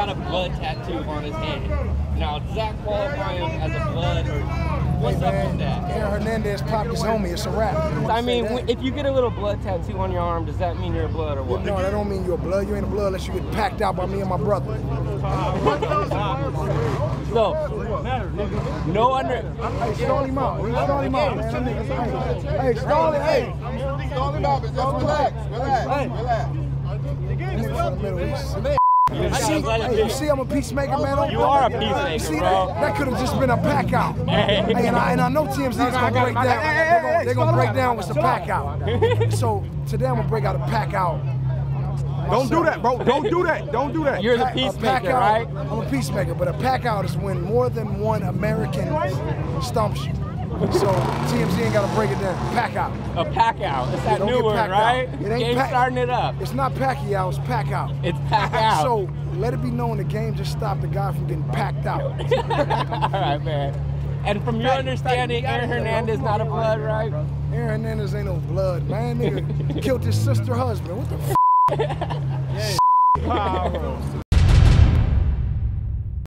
got a blood tattoo on his hand. Now, does that qualify him as a blood, or what's up with that? Aaron Hernandez popped his homie. It's a wrap. I mean, if you get a little blood tattoo on your arm, does that mean you're a blood or what? No, that don't mean you're a blood. You ain't a blood unless you get packed out by me and my brother. So, no under. Hey, stall him out. Stall him out, man. Hey, stall him. Hey. Stall him out, but just relax. You see, I'm a peacemaker, man. You are a peacemaker, see, bro. That could have just been a pack out. Hey, and I know TMZ's gonna break down. They're gonna break down with some pack out. So today I'm gonna break out a pack out. Don't do that, bro. Don't do that. Don't do that. You're the peacemaker, right? I'm a peacemaker, but a pack out is when more than one American stumps you. So TMZ ain't gotta break it down. Pack out. A pack out. It's that new word, right? It ain't Game starting it up. It's not Pacquiao, it's pack out. It's pack out. So let it be known the game just stopped the guy from getting packed out. All right, man. And from your understanding, Aaron Hernandez not a blood, right? Aaron Hernandez ain't no blood, man. Nigga killed his sister husband. What the f?